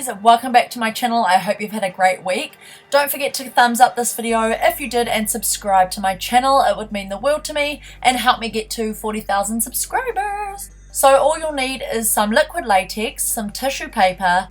guys, welcome back to my channel. I hope you've had a great week. Don't forget to thumbs up this video if you did and subscribe to my channel. It would mean the world to me and help me get to 40,000 subscribers. So all you'll need is some liquid latex, some tissue paper,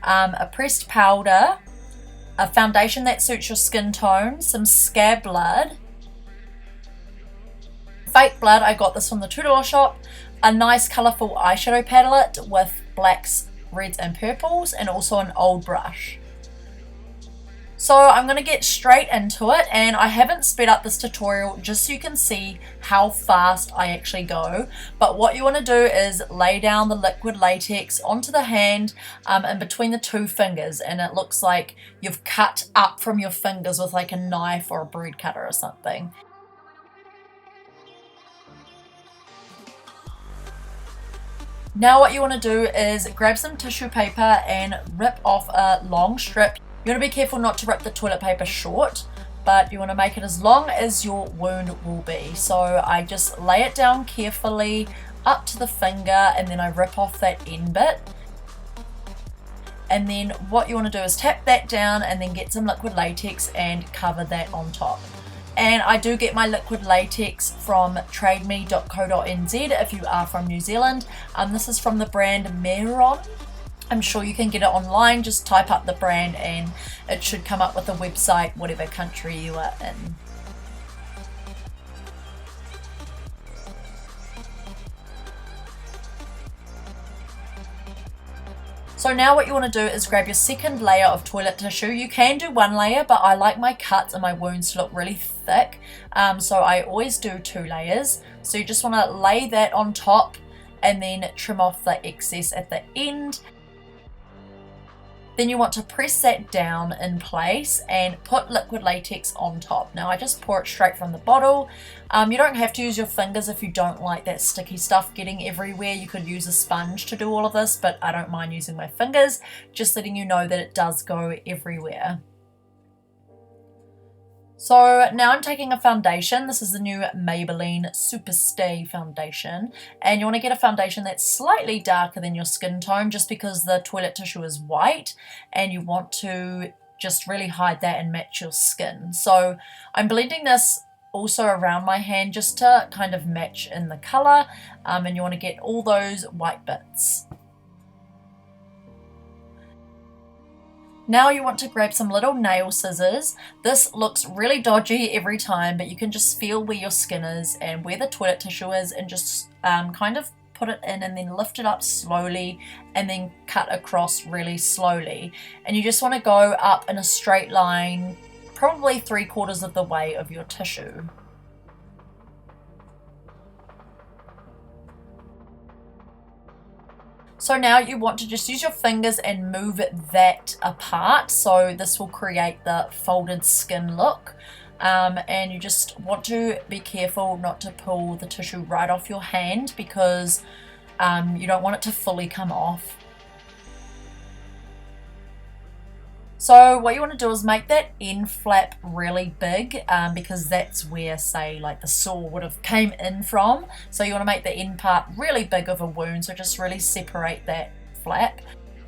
a pressed powder, a foundation that suits your skin tone, some scab blood, fake blood, I got this from the $2 shop, a nice colourful eyeshadow palette with blacks, reds and purples, and also an old brush. So I'm going to get straight into it, and I haven't sped up this tutorial just so you can see how fast I actually go. But what you want to do is lay down the liquid latex onto the hand in between the two fingers, and it looks like you've cut up from your fingers with like a knife or a bread cutter or something. Now what you want to do is grab some tissue paper and rip off a long strip. You want to be careful not to rip the toilet paper short, but you want to make it as long as your wound will be. So I just lay it down carefully up to the finger, and then I rip off that end bit. And then what you want to do is tap that down and then get some liquid latex and cover that on top. And I do get my liquid latex from trademe.co.nz if you are from New Zealand. This is from the brand Meron. I'm sure you can get it online. Just type up the brand and it should come up with a website, whatever country you are in. So now what you want to do is grab your second layer of toilet tissue. You can do one layer, but I like my cuts and my wounds to look really thick. So I always do 2 layers. So you just want to lay that on top and then trim off the excess at the end. Then you want to press that down in place and put liquid latex on top. Now I just pour it straight from the bottle. You don't have to use your fingers if you don't like that sticky stuff getting everywhere. You could use a sponge to do all of this, but I don't mind using my fingers, just letting you know that it does go everywhere. So now I'm taking a foundation. This is the new Maybelline Super Stay foundation, and you want to get a foundation that's slightly darker than your skin tone, just because the toilet tissue is white and you want to just really hide that and match your skin. So I'm blending this also around my hand just to kind of match in the color, and you want to get all those white bits. Now you want to grab some little nail scissors. This looks really dodgy every time, but you can just feel where your skin is and where the toilet tissue is, and just kind of put it in and then lift it up slowly and then cut across really slowly. And you just want to go up in a straight line, probably 3/4 of the way of your tissue. So now you want to just use your fingers and move that apart, so this will create the folded skin look. And you just want to be careful not to pull the tissue right off your hand, because you don't want it to fully come off. So what you want to do is make that end flap really big, because that's where, say, like the saw would have came in from. So you want to make the end part really big of a wound, so just really separate that flap.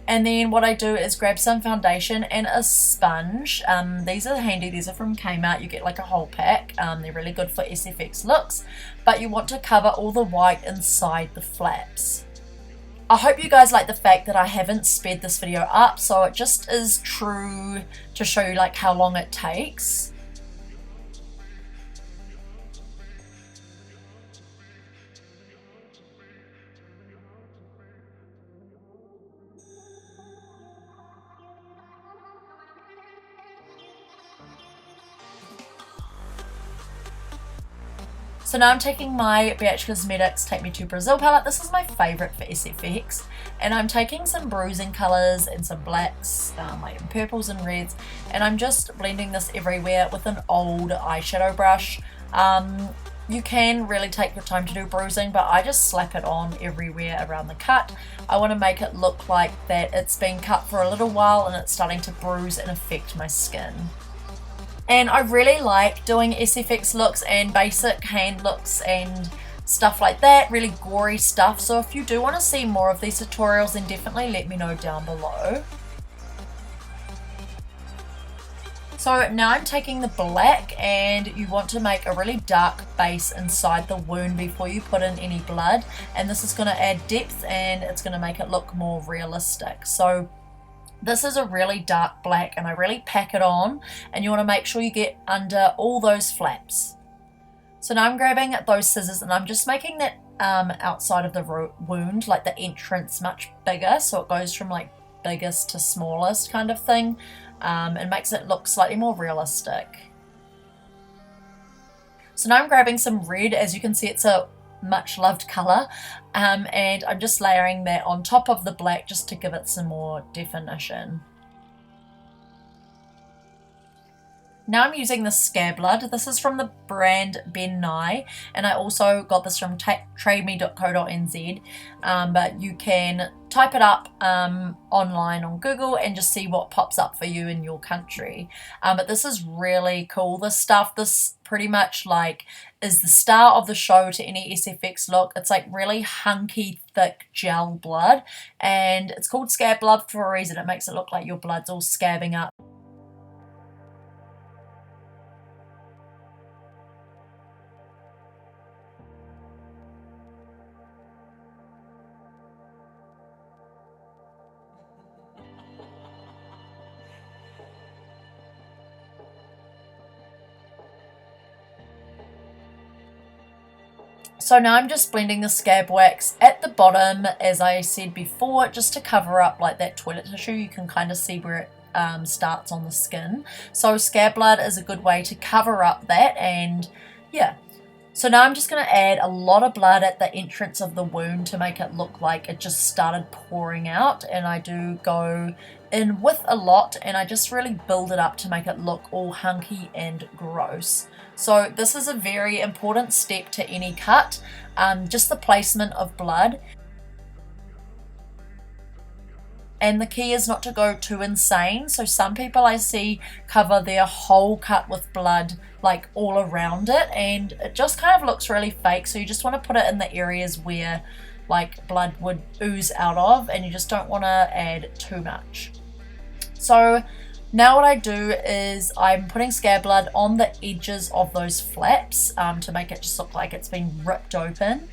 And then what I do is grab some foundation and a sponge. These are handy. These are from Kmart. You get like a whole pack. They're really good for SFX looks, but you want to cover all the white inside the flaps. I hope you guys like the fact that I haven't sped this video up, so it just is true to show you like how long it takes. So now I'm taking my BH Cosmetics Take Me to Brazil palette. This is my favourite for SFX. And I'm taking some bruising colours and some blacks, like purples and reds. And I'm just blending this everywhere with an old eyeshadow brush. You can really take your time to do bruising, but I just slap it on everywhere around the cut. I want to make it look like that it's been cut for a little while and it's starting to bruise and affect my skin. And I really like doing SFX looks and basic hand looks and stuff like that, really gory stuff. So if you do want to see more of these tutorials, then definitely let me know down below. So now I'm taking the black, and you want to make a really dark base inside the wound before you put in any blood, and this is going to add depth and it's going to make it look more realistic. So this is a really dark black, and I really pack it on, and you want to make sure you get under all those flaps. So now I'm grabbing those scissors, and I'm just making that outside of the wound, like the entrance, much bigger, so it goes from like biggest to smallest kind of thing. And makes it look slightly more realistic. So now I'm grabbing some red. As you can see, it's a much loved colour, and I'm just layering that on top of the black just to give it some more definition. Now I'm using the scab blood. This is from the brand Ben Nye, and I also got this from trademe.co.nz, but you can type it up online on Google and just see what pops up for you in your country. But this is really cool. This stuff, this pretty much like is the star of the show to any SFX look. It's like really hunky, thick gel blood, and it's called scab blood for a reason. It makes it look like your blood's all scabbing up. So now I'm just blending the scab wax at the bottom, as I said before, just to cover up like that toilet tissue. You can kind of see where it starts on the skin. So scab blood is a good way to cover up that, and yeah. So now I'm just going to add a lot of blood at the entrance of the wound to make it look like it just started pouring out, and I do go in with a lot, and I just really build it up to make it look all hunky and gross. So this is a very important step to any cut, just the placement of blood. And the key is not to go too insane. So some people I see cover their whole cut with blood like all around it, and it just kind of looks really fake. So you just want to put it in the areas where like blood would ooze out of, and you just don't want to add too much. So now what I do is I'm putting scab blood on the edges of those flaps to make it just look like it's been ripped open.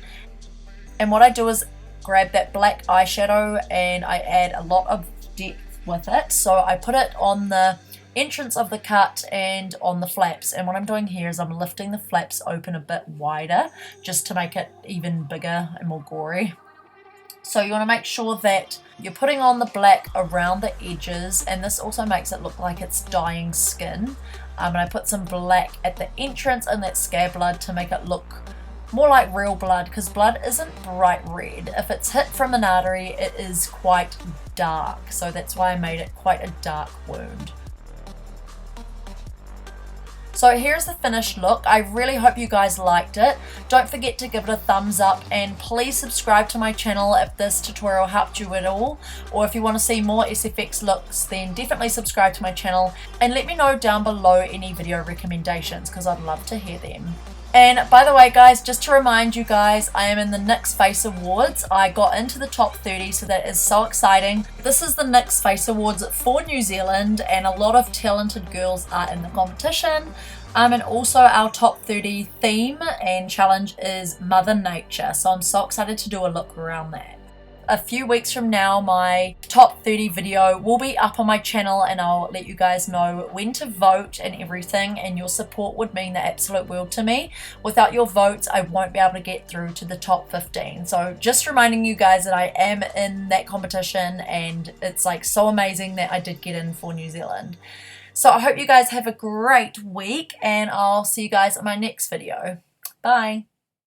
And what I do is grab that black eyeshadow and I add a lot of depth with it. So I put it on the entrance of the cut and on the flaps. And what I'm doing here is I'm lifting the flaps open a bit wider just to make it even bigger and more gory. So you want to make sure that you're putting on the black around the edges, and this also makes it look like it's dyeing skin. And I put some black at the entrance and that scab blood to make it look more like real blood, because blood isn't bright red. If it's hit from an artery, it is quite dark. So that's why I made it quite a dark wound. So here's the finished look. I really hope you guys liked it. Don't forget to give it a thumbs up, and please subscribe to my channel if this tutorial helped you at all, or if you want to see more SFX looks, then definitely subscribe to my channel, and let me know down below any video recommendations because I'd love to hear them. And by the way guys, just to remind you guys, I am in the NYX Face Awards. I got into the top 30, so that is so exciting. This is the NYX Face Awards for New Zealand, and a lot of talented girls are in the competition. And also our top 30 theme and challenge is Mother Nature, so I'm so excited to do a look around that. A few weeks from now, my top 30 video will be up on my channel, and I'll let you guys know when to vote and everything, and your support would mean the absolute world to me. Without your votes, I won't be able to get through to the top 15. So just reminding you guys that I am in that competition, and it's like so amazing that I did get in for New Zealand. So I hope you guys have a great week, and I'll see you guys in my next video. Bye.